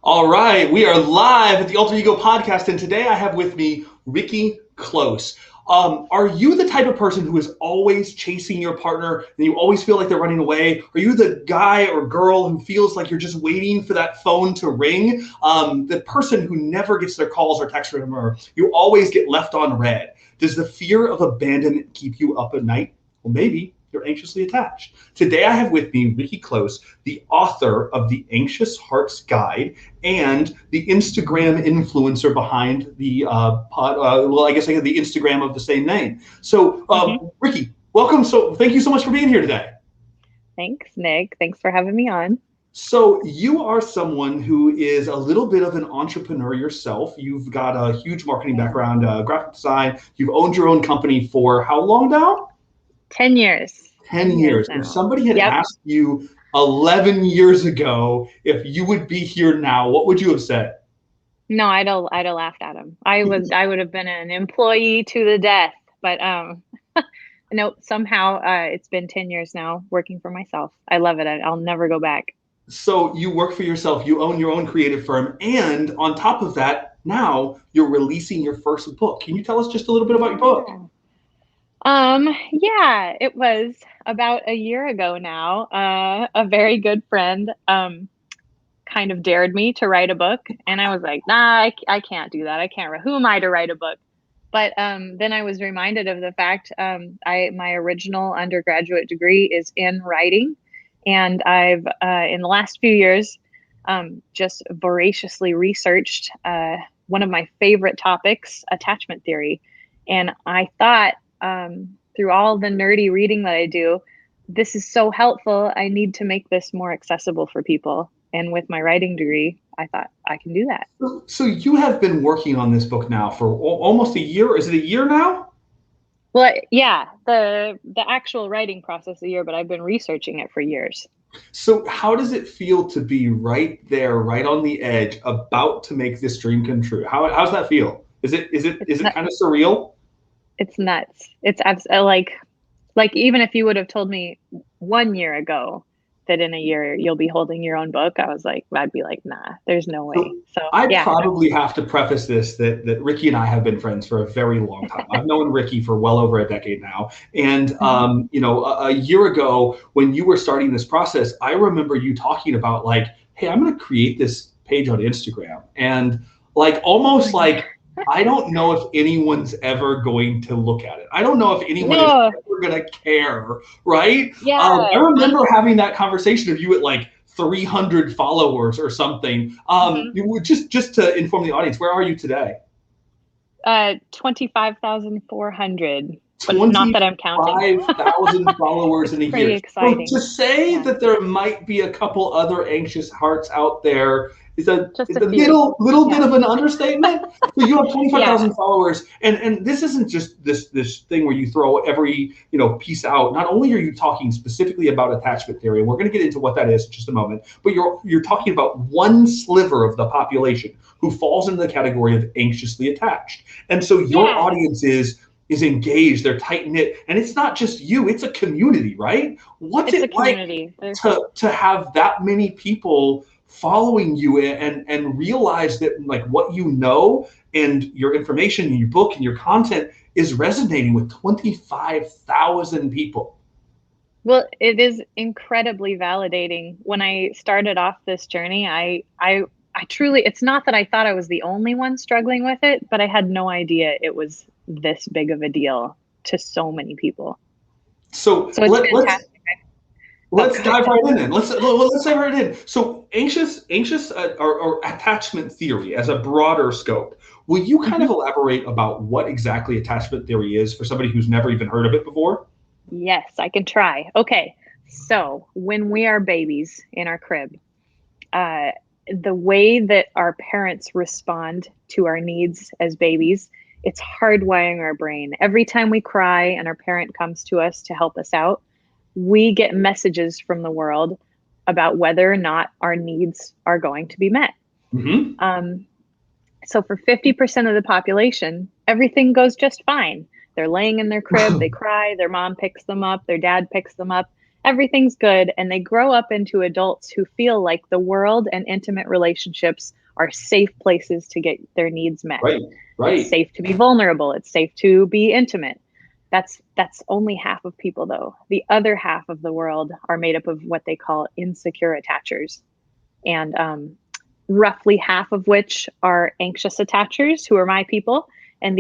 All right, we are live at the AlterEgo podcast, and today I have with me Rikki Cloos. Are you the type of person who is always chasing your partner and you always feel like they're running away? Are you the guy or girl who feels like you're just waiting for that phone to ring? The person who never gets their calls or texts from her, you always get left on red. Does the fear of abandonment keep you up at night? Well, maybe you're anxiously attached. Today I have with me Rikki Cloos, the author of The Anxious Heart's Guide and the Instagram influencer behind the the Instagram of the same name. So Rikki, welcome. So thank you so much for being here today. Thanks, Nick. Thanks for having me on. So you are someone who is a little bit of an entrepreneur yourself. You've got a huge marketing background, graphic design. You've owned your own company for how long now? 10 years. 10 years. Now. If somebody had asked you 11 years ago if you would be here now, what would you have said? No, I'd have laughed at him. I would have been an employee to the death. But no, somehow it's been 10 years now working for myself. I love it. I'll never go back. So you work for yourself, you own your own creative firm, and on top of that, now you're releasing your first book. Can you tell us just a little bit about your book? Yeah, it was about a year ago now. A very good friend kind of dared me to write a book, and I was like, nah, I can't do that. I can't. Who am I to write a book? But then I was reminded of the fact my original undergraduate degree is in writing, and I've in the last few years just voraciously researched one of my favorite topics, attachment theory, and I thought. Through all the nerdy reading that I do, this is so helpful. I need to make this more accessible for people. And with my writing degree, I thought I can do that. So you have been working on this book now for almost a year. Is it a year now? Well, yeah, the actual writing process a year, but I've been researching it for years. So how does it feel to be right there, right on the edge, about to make this dream come true? How's that feel? Is it kind of surreal? It's nuts. It's absolutely like even if you would have told me 1 year ago that in a year you'll be holding your own book, I'd be like, nah, there's no way. So I probably have to preface this that Rikki and I have been friends for a very long time. I've known Rikki for well over a decade now. And a year ago when you were starting this process, I remember you talking about like, hey, I'm gonna create this page on Instagram. And like almost like I don't know if anyone's ever going to look at it. I don't know if anyone is ever going to care, right? Yeah. I remember having that conversation of you at like 300 followers or something. Just to inform the audience, where are you today? 25,400. But not that I'm counting. 5,000 followers in a Pretty year. exciting. So to say that there might be a couple other anxious hearts out there is a little bit of an understatement. So you have 25,000 followers, and this isn't just this thing where you throw every piece out. Not only are you talking specifically about attachment theory, and we're going to get into what that is in just a moment, but you're talking about one sliver of the population who falls into the category of anxiously attached, and so your audience is engaged, they're tight knit, and it's not just you; it's a community, right? What's it like to have that many people following you and realize that like what you know and your information and your book and your content is resonating with 25,000 people? Well, it is incredibly validating. When I started off this journey, I truly, it's not that I thought I was the only one struggling with it, but I had no idea it was this big of a deal to so many people. So it's fantastic. Let's dive right in. Let's dive right in. So anxious or attachment theory as a broader scope. Will you kind of elaborate about what exactly attachment theory is for somebody who's never even heard of it before? Yes, I can try. Okay. So when we are babies in our crib, the way that our parents respond to our needs as babies, it's hardwiring our brain. Every time we cry and our parent comes to us to help us out, we get messages from the world about whether or not our needs are going to be met. So for 50% of the population, everything goes just fine. They're laying in their crib, they cry, their mom picks them up, their dad picks them up, everything's good. And they grow up into adults who feel like the world and intimate relationships are safe places to get their needs met. Right. It's safe to be vulnerable. It's safe to be intimate. That's only half of people, though. The other half of the world are made up of what they call insecure attachers. And roughly half of which are anxious attachers, who are my people. And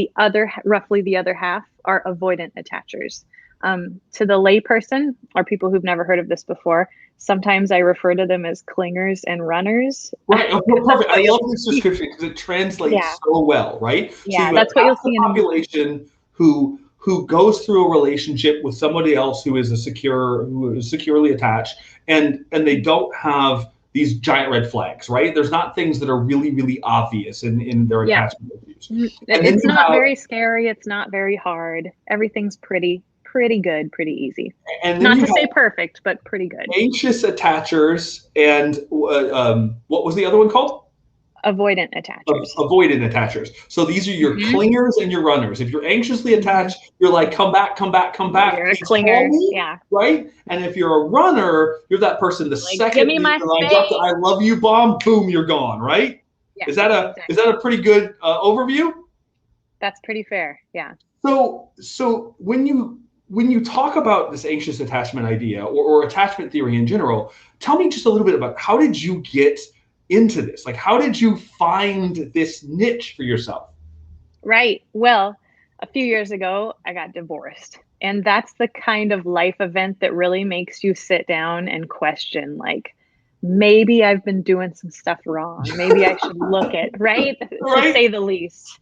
roughly the other half are avoidant attachers. To the layperson, or people who've never heard of this before, sometimes I refer to them as clingers and runners. Right. Oh, perfect. I love this description because it translates so well, right? Yeah, so that's what you'll see in the population who goes through a relationship with somebody else who is securely attached, and they don't have these giant red flags, right? There's not things that are really, really obvious in their attachment issues. It's not very scary. It's not very hard. Everything's pretty good, pretty easy. And not to say perfect, but pretty good. Anxious attachers and what was the other one called? Avoidant attachers. Avoidant attachers. So these are your clingers and your runners. If you're anxiously attached, you're like, come back. You're a clinger, right? And if you're a runner, you're that person. The like, second give me my I drop the "I love you" bomb, boom, you're gone, right? Yeah, is that a pretty good overview? That's pretty fair. Yeah. So when you talk about this anxious attachment idea or attachment theory in general, tell me just a little bit about how did you get into this? Like, how did you find this niche for yourself? Right. Well, a few years ago, I got divorced. And that's the kind of life event that really makes you sit down and question, like, maybe I've been doing some stuff wrong. Maybe I should look at, right? To say the least.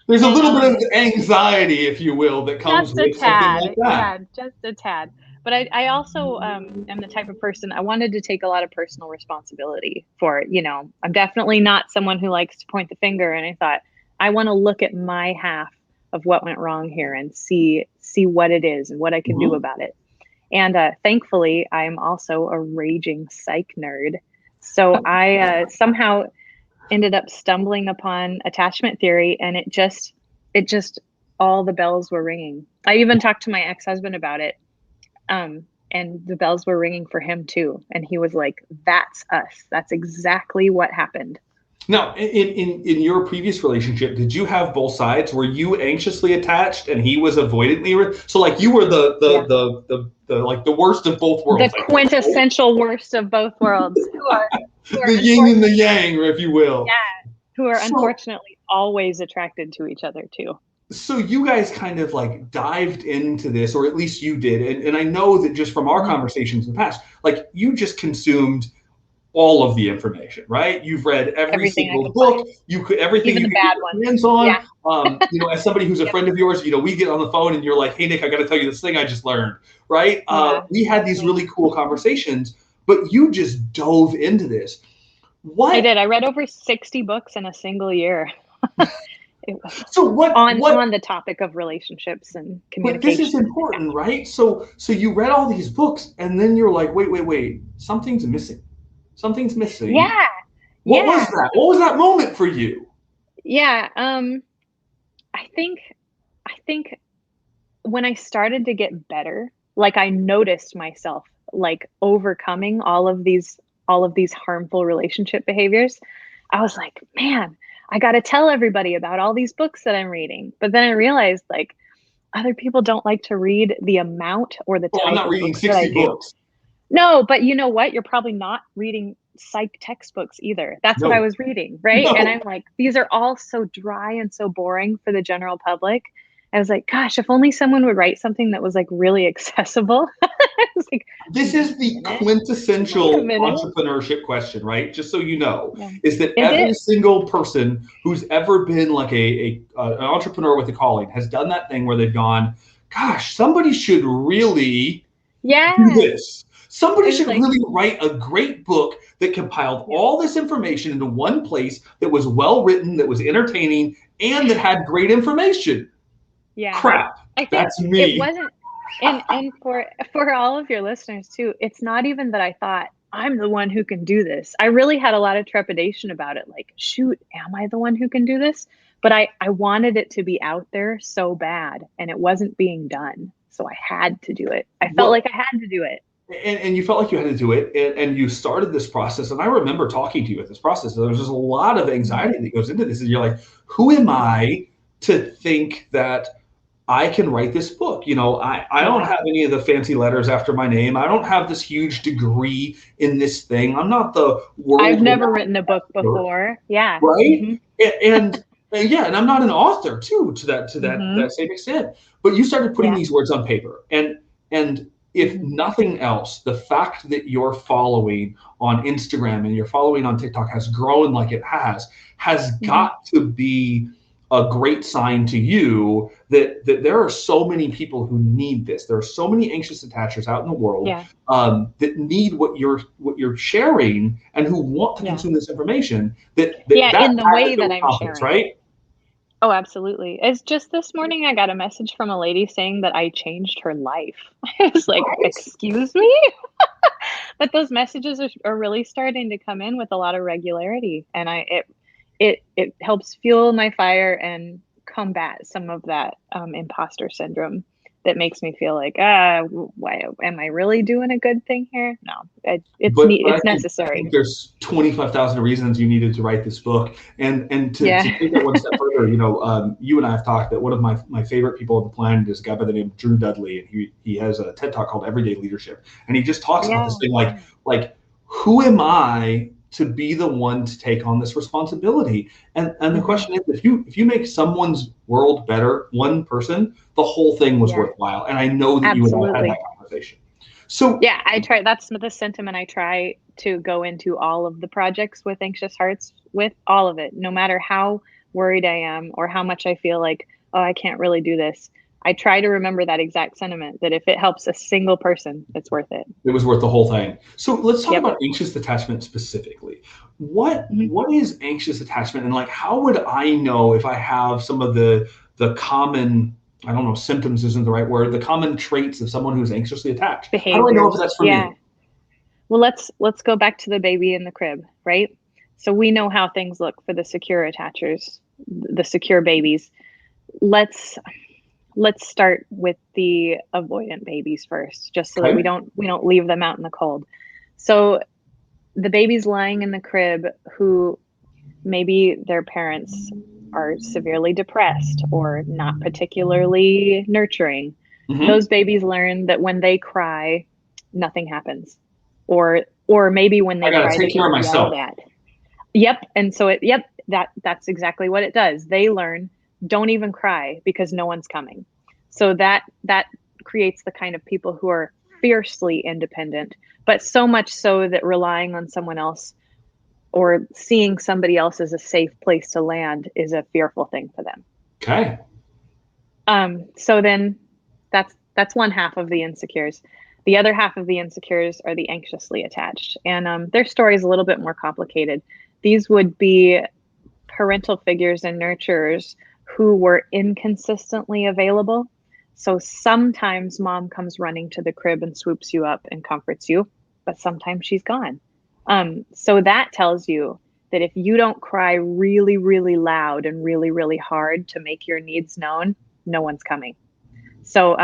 There's a little bit of anxiety, if you will, that comes with something like that. Yeah, just a tad. But I also am the type of person, I wanted to take a lot of personal responsibility for it. I'm definitely not someone who likes to point the finger. And I thought, I want to look at my half of what went wrong here and see what it is and what I can do about it. And thankfully, I'm also a raging psych nerd. So I somehow ended up stumbling upon attachment theory, and it just all the bells were ringing. I even talked to my ex-husband about it. And the bells were ringing for him too. And he was like, that's us. That's exactly what happened. Now, in your previous relationship, did you have both sides? Were you anxiously attached and he was avoidantly? So like you were the like the worst of both worlds. The quintessential worst of both worlds. Who are the yin and the yang, if you will. Yeah. Who are unfortunately always attracted to each other too. So you guys kind of like dived into this, or at least you did. And I know that just from our conversations in the past, like you just consumed all of the information, right? You've read everything single book. You could everything even you the could bad get ones. your hands on. Yeah. As somebody who's a friend of yours, we get on the phone and you're like, hey Nick, I got to tell you this thing I just learned, right? We had these really cool conversations, but you just dove into this. What? I did. I read over 60 books in a single year. So what on the topic of relationships and communication. But this is important, right? So you read all these books and then you're like, wait, something's missing. Something's missing. Yeah. What was that? What was that moment for you? Yeah. I think when I started to get better, like I noticed myself like overcoming all of these harmful relationship behaviors. I was like, man, I got to tell everybody about all these books that I'm reading. But then I realized like other people don't like to read the amount or the type I'm not of reading books 60 books. No, but you know what? You're probably not reading psych textbooks either. That's what I was reading, right? No. And I'm like, these are all so dry and so boring for the general public. I was like, gosh, if only someone would write something that was like really accessible. I was like, this is the quintessential entrepreneurship question, right? Just so you know, is that every single person who's ever been like an entrepreneur with a calling has done that thing where they've gone, gosh, somebody should really do this. Somebody should really write a great book that compiled all this information into one place that was well written, that was entertaining, and that had great information. Yeah. Crap. I think that's me. It wasn't, and for all of your listeners too, it's not even that I thought I'm the one who can do this. I really had a lot of trepidation about it. Like, shoot, am I the one who can do this? But I wanted it to be out there so bad, and it wasn't being done. So I had to do it. I felt like I had to do it. and you felt like you had to do it, and you started this process. And I remember talking to you at this process. There was just a lot of anxiety that goes into this, and you're like, "Who am I to think that I can write this book? You know, I don't have any of the fancy letters after my name. I don't have this huge degree in this thing. I'm not the world. I've never written a book before. Yeah. Right. And and I'm not an author too, to that same extent. But you started putting these words on paper, and if nothing else, the fact that your following on Instagram and your following on TikTok has grown like it has got to be a great sign to you that there are so many people who need this. There are so many anxious attachers out in the world that need what you're sharing and who want to consume this information. That in the way that I'm sharing, right? Oh, absolutely. It's just this morning I got a message from a lady saying that I changed her life. I was like, excuse me? But those messages are really starting to come in with a lot of regularity, and it helps fuel my fire and combat some of that imposter syndrome that makes me feel like, why am I really doing a good thing here? No, it's necessary. I think there's 25,000 reasons you needed to write this book, and to take it one step further, you know, you and I have talked that one of my favorite people on the planet is a guy by the name of Drew Dudley, and he has a TED Talk called Everyday Leadership, and he just talks about this thing like who am I to be the one to take on this responsibility? And the question is, if you make someone's world better, one person, the whole thing was worthwhile. And I know that you and I had that conversation. So I try. That's the sentiment I try to go into all of the projects with Anxious Hearts, with all of it, no matter how worried I am or how much I feel like, oh, I can't really do this. I try to remember that exact sentiment, that if it helps a single person, it's worth it. It was worth the whole thing. So let's talk about anxious attachment specifically. What is anxious attachment, and like how would I know if I have some of the common, I don't know, symptoms isn't the right word, the common traits of someone who's anxiously attached? Behaviors. How do I know if that's for me? Well, let's go back to the baby in the crib, right? So we know how things look for the secure attachers, the secure babies. Let's start with the avoidant babies first, just so that we don't leave them out in the cold. So the babies lying in the crib who maybe their parents are severely depressed or not particularly nurturing, those babies learn that when they cry, nothing happens. Or maybe when they cry, they get yelled at. And so that's exactly what it does. They learn, don't even cry because no one's coming. So that creates the kind of people who are fiercely independent, but so much so that relying on someone else or seeing somebody else as a safe place to land is a fearful thing for them. Okay. So then that's one half of the insecures. The other half of the insecures are the anxiously attached, and their story is a little bit more complicated. These would be parental figures and nurturers who were inconsistently available. So sometimes mom comes running to the crib and swoops you up and comforts you, but sometimes she's gone. So that tells you that if you don't cry really, really loud and really, really hard to make your needs known, no one's coming. So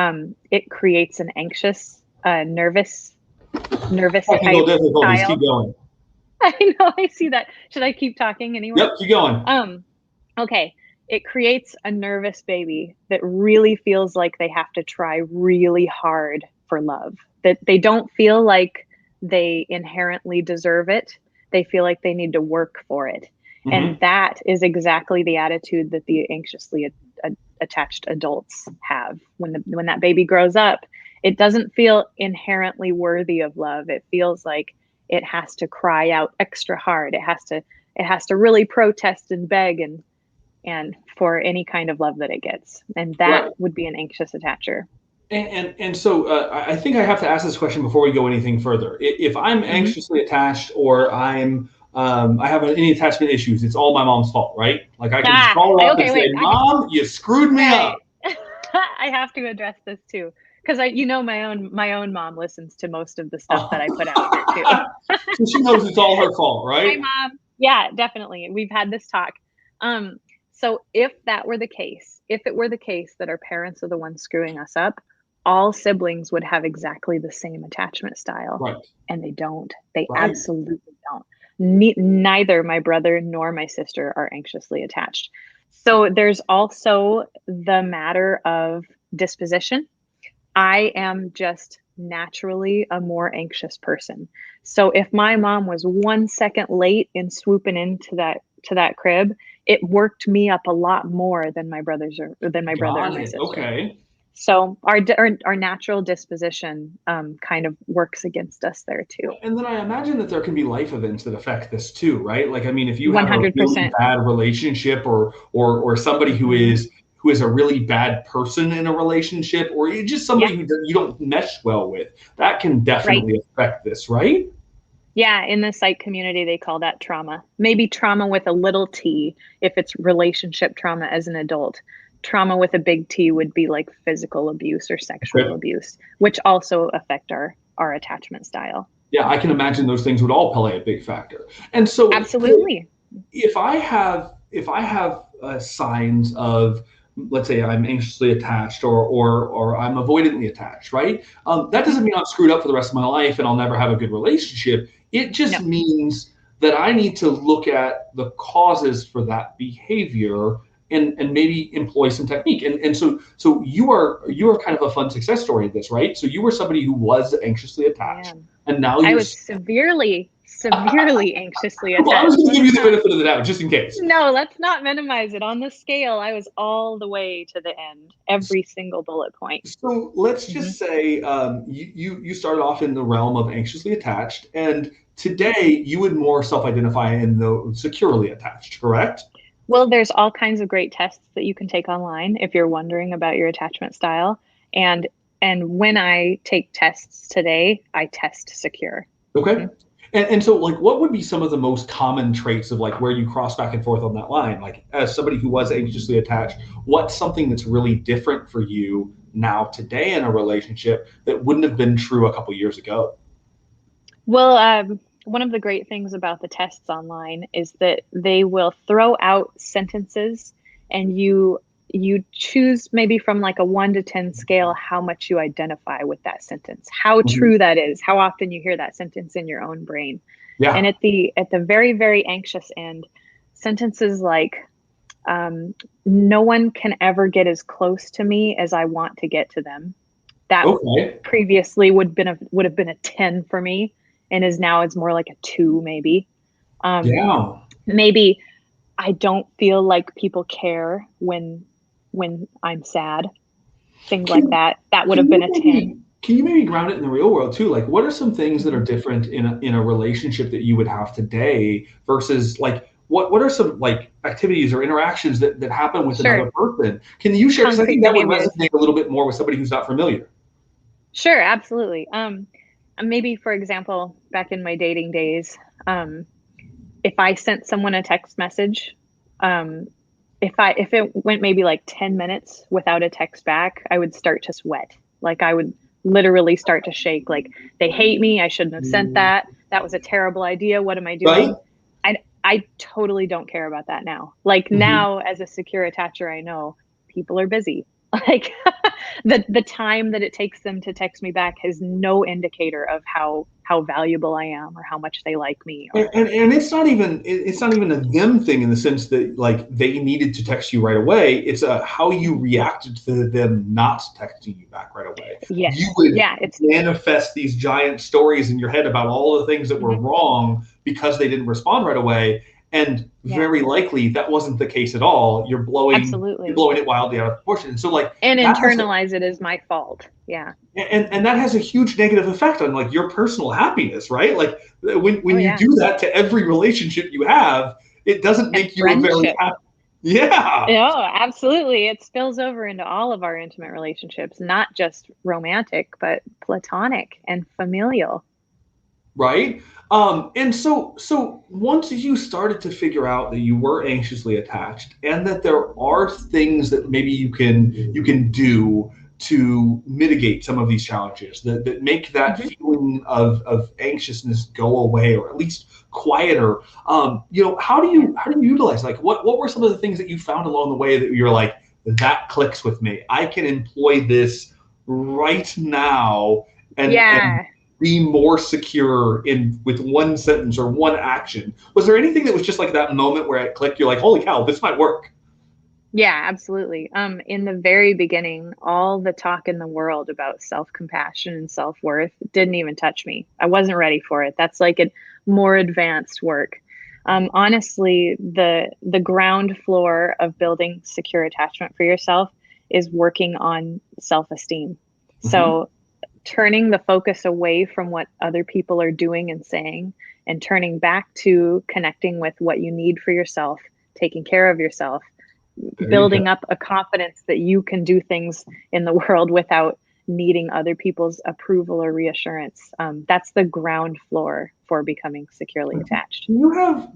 it creates an anxious, nervous technical difficulties. Keep going. I know, I see that. Should I keep talking anyway? Yep, keep going. Okay. It creates a nervous baby that really feels like they have to try really hard for love, that they don't feel like they inherently deserve it. They feel like they need to work for it. And that is exactly the attitude that the anxiously attached adults have. When that baby grows up, it doesn't feel inherently worthy of love. It feels like it has to cry out extra hard. It has to really protest and beg and for any kind of love that it gets. And that would be an anxious attacher. And so I think I have to ask this question before we go anything further. If I'm anxiously attached, or I have any attachment issues, it's all my mom's fault, right? Like I can just call her up and say, "Mom, you screwed me up." I have to address this too, because my own mom listens to most of the stuff that I put out here too. So she knows it's all her fault, right? My mom, yeah, definitely. We've had this talk. So if it were the case that our parents are the ones screwing us up, all siblings would have exactly the same attachment style, Right. and they don't. They Right. absolutely don't. Neither my brother nor my sister are anxiously attached. So there's also the matter of disposition. I am just naturally a more anxious person. So if my mom was 1 second late in swooping into that crib, it worked me up a lot more than my brother or Got my it. sister. Okay. So our natural disposition kind of works against us there too. And then I imagine that there can be life events that affect this too, right? Like, I mean, if you have a really 100%. bad relationship, or somebody who is a really bad person in a relationship, or you're just somebody who you don't mesh well with, that can definitely affect this, right? Yeah, in the psych community, they call that trauma. Maybe trauma with a little t if it's relationship trauma as an adult. Trauma with a big T would be like physical abuse or sexual abuse, which also affect our attachment style. Yeah, I can imagine those things would all play a big factor. And so, absolutely, if I have signs of, let's say, I'm anxiously attached, or I'm avoidantly attached, right? That doesn't mean I'm screwed up for the rest of my life and I'll never have a good relationship. It just means that I need to look at the causes for that behavior and maybe employ some technique. And so you are kind of a fun success story of this, right? So you were somebody who was anxiously attached, and now I was severely anxiously attached. Well, I was going to give you the benefit of the doubt, just in case. No, let's not minimize it. On the scale, I was all the way to the end, every single bullet point. So let's just say you started off in the realm of anxiously attached, and today you would more self-identify in the securely attached, correct? Well, there's all kinds of great tests that you can take online if you're wondering about your attachment style. And when I take tests today, I test secure. Okay. And so, like, what would be some of the most common traits of, like, where you cross back and forth on that line? Like, as somebody who was anxiously attached, what's something that's really different for you now today in a relationship that wouldn't have been true a couple years ago? Well, one of the great things about the tests online is that they will throw out sentences, and you choose maybe from like a 1 to 10 scale how much you identify with that sentence, how true that is, how often you hear that sentence in your own brain. Yeah. And at the very, very anxious end, sentences like no one can ever get as close to me as I want to get to them. That previously would have been a 10 for me, and it's more like a 2 maybe. Maybe I don't feel like people care when I'm sad. Things like that. That would have been a 10. Can you maybe ground it in the real world too? Like, what are some things that are different in a relationship that you would have today versus, like, what are some, like, activities or interactions that happen with another person? Can you share? Because I think that would resonate a little bit more with somebody who's not familiar. Sure, absolutely. Maybe, for example, back in my dating days, if I sent someone a text message, if it went maybe like 10 minutes without a text back, I would start to sweat. Like, I would literally start to shake. Like, they hate me. I shouldn't have sent that. That was a terrible idea. What am I doing? I totally don't care about that now. Like, now, as a secure attacher, I know people are busy. Like, the time that it takes them to text me back has no indicator of how valuable I am or how much they like me. And it's not even a them thing in the sense that, like, they needed to text you right away. It's how you reacted to them not texting you back right away. Yes. You would manifest these giant stories in your head about all the things that were wrong because they didn't respond right away. And very likely that wasn't the case at all. You're blowing it wildly out of proportion. And so, like, and internalize it as my fault. Yeah. And that has a huge negative effect on, like, your personal happiness, right? Like, when you do that to every relationship you have, it doesn't make you a very happy. Yeah. No, absolutely. It spills over into all of our intimate relationships, not just romantic, but platonic and familial. Right. And so once you started to figure out that you were anxiously attached and that there are things that maybe you can do to mitigate some of these challenges that make that feeling of anxiousness go away, or at least quieter, how do you utilize, like, what were some of the things that you found along the way that you're like, that clicks with me? I can employ this right now and Yeah. be more secure with one sentence or one action? Was there anything that was just like that moment where it clicked, you're like, holy cow, this might work? Yeah, absolutely. In the very beginning, all the talk in the world about self-compassion and self-worth didn't even touch me. I wasn't ready for it. That's like a more advanced work. Honestly, the ground floor of building secure attachment for yourself is working on self-esteem. Mm-hmm. So turning the focus away from what other people are doing and saying and turning back to connecting with what you need for yourself, taking care of yourself, There you go. building up a confidence that you can do things in the world without needing other people's approval or reassurance. That's the ground floor for becoming securely attached. Do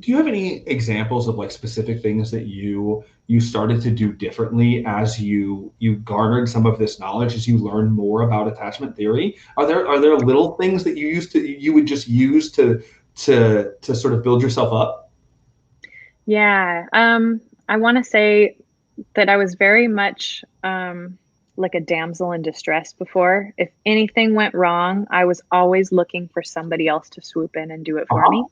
you have any examples of like specific things that you started to do differently as you garnered some of this knowledge, as you learned more about attachment theory? Are there little things that you would just use to sort of build yourself up? Yeah. I want to say that I was very much like a damsel in distress before. If anything went wrong, I was always looking for somebody else to swoop in and do it for Uh-huh. me.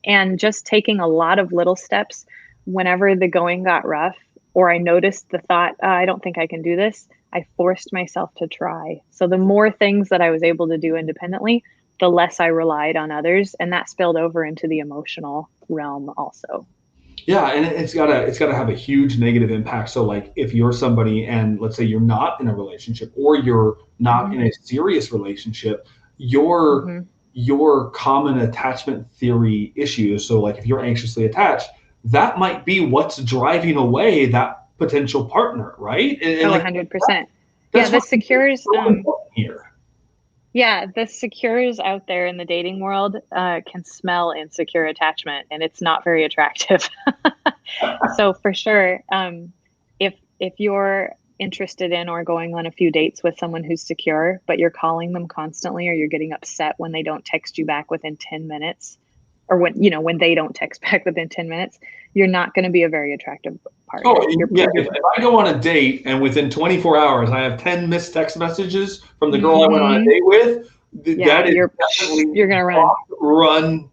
And just taking a lot of little steps whenever the going got rough, or I noticed the thought, I don't think I can do this, I forced myself to try. So the more things that I was able to do independently, the less I relied on others. And that spilled over into the emotional realm also. Yeah, and it's gotta have a huge negative impact. So like if you're somebody and let's say you're not in a relationship or you're not Hmm. in a serious relationship, your Hmm. your common attachment theory issues. So like if you're anxiously attached, that might be what's driving away that potential partner, right? And Oh, like 100%. Yeah, that's the what secures, so important here. yeah, the secures out there in the dating world can smell insecure attachment, and it's not very attractive. So for sure, if you're interested in or going on a few dates with someone who's secure, but you're calling them constantly, or you're getting upset when they don't text you back within 10 minutes, or when they don't text back within 10 minutes, you're not going to be a very attractive Oh, partner. yeah. If I go on a date and within 24 hours I have 10 missed text messages from the girl I went on a Hmm. date with, Yeah, that is definitely you're going to run. block, run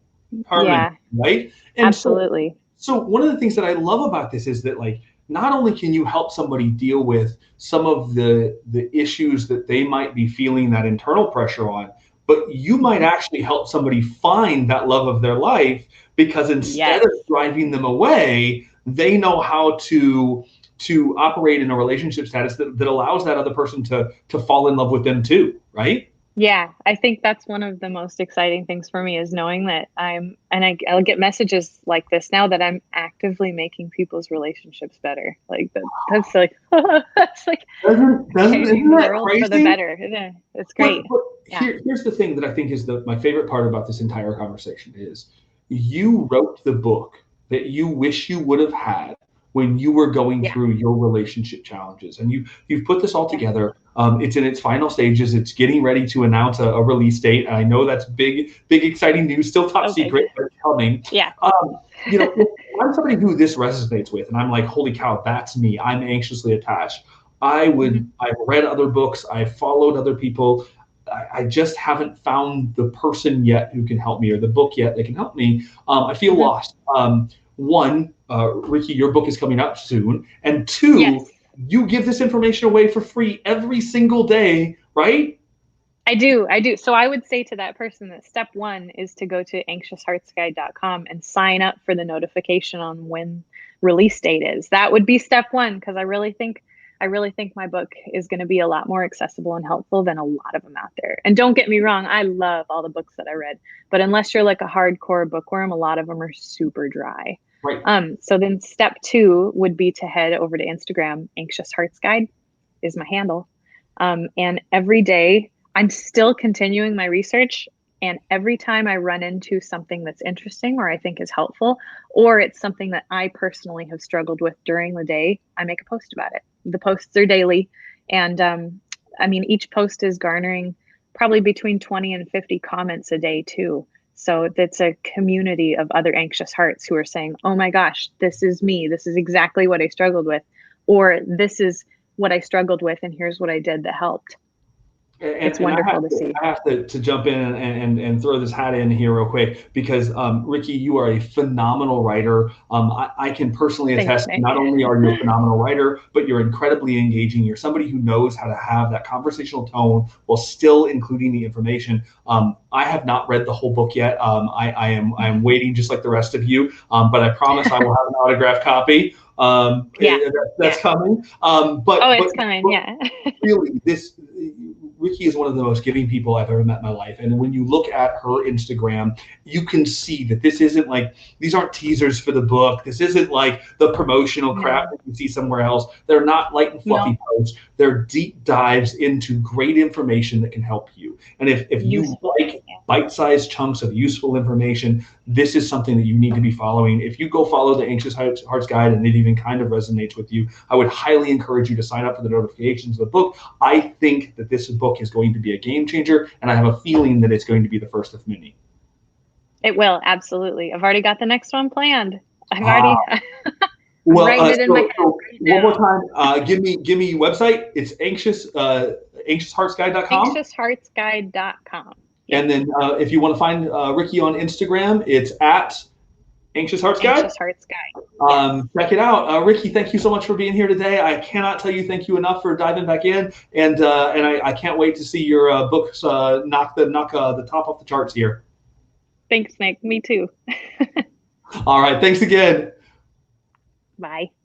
permanent, Yeah, right? And absolutely. so one of the things that I love about this is that like not only can you help somebody deal with some of the issues that they might be feeling that internal pressure on, but you might Mhm. actually help somebody find that love of their life because instead Yes. of driving them away, they know how to operate in a relationship status that allows that other person to fall in love with them too, right? Yeah, I think that's one of the most exciting things for me is knowing that I'll get messages like this now that I'm actively making people's relationships better. Like that's like that's like changing Isn't the that world for the crazy? better. Yeah, it's But great. Yeah. here's the thing that I think is my favorite part about this entire conversation is you wrote the book that you wish you would have had when you were going Yeah. through your relationship challenges, and you've put this all Yeah. together. It's in its final stages. It's getting ready to announce a release date. And I know that's big, exciting news. Still top Okay. secret, but it's coming. Yeah. If I'm somebody who this resonates with, and I'm like, holy cow, that's me. I'm anxiously attached. Mhm. I've read other books. I've followed other people. I just haven't found the person yet who can help me or the book yet that can help me. I feel Mhm. lost. One, Rikki, your book is coming up soon. And two, Yes. you give this information away for free every single day, right? I do. I do. So I would say to that person that step one is to go to anxiousheartsguide.com and sign up for the notification on when release date is. That would be step one because I really think my book is going to be a lot more accessible and helpful than a lot of them out there. And don't get me wrong, I love all the books that I read, but unless you're like a hardcore bookworm, a lot of them are super dry. Right. So then step two would be to head over to Instagram. Anxious Hearts Guide is my handle. And every day I'm still continuing my research. And every time I run into something that's interesting or I think is helpful, or it's something that I personally have struggled with during the day, I make a post about it. The posts are daily. And I mean, each post is garnering probably between 20 and 50 comments a day, too. So it's a community of other anxious hearts who are saying, oh my gosh, this is me. This is exactly what I struggled with. Or this is what I struggled with. And here's what I did that helped. it's wonderful to see. I have to jump in and throw this hat in here real quick because Rikki, you are a phenomenal writer. I can personally attest, not only are you a phenomenal writer, but you're incredibly engaging. You're somebody who knows how to have that conversational tone while still including the information. I have not read the whole book yet. I'm waiting just like the rest of you, but I promise I will have an autographed copy. That's coming. It's coming. Yeah. Really, Rikki is one of the most giving people I've ever met in my life. And when you look at her Instagram, you can see that this isn't like, these aren't teasers for the book. This isn't like the promotional crap that you see somewhere else. They're not light and fluffy posts. They're deep dives into great information that can help you. And if you like bite-sized chunks of useful information, this is something that you need to be following. If you go follow the Anxious Hearts Guide and it even kind of resonates with you, I would highly encourage you to sign up for the notifications of the book. I think that this book is going to be a game changer, and I have a feeling that it's going to be the first of many. It will, absolutely. I've already got the next one planned. I've already writing it in my head. One more time, give me your website. It's anxiousheartsguide.com. Anxiousheartsguide.com. And then if you want to find Rikki on Instagram, it's at Anxious Hearts Guide. Anxious Hearts Guide. Check it out. Rikki, thank you so much for being here today. I cannot tell you thank you enough for diving back in, and I can't wait to see your books knock the top off the charts here. Thanks, Nick. Me too. All right. Thanks again. Bye.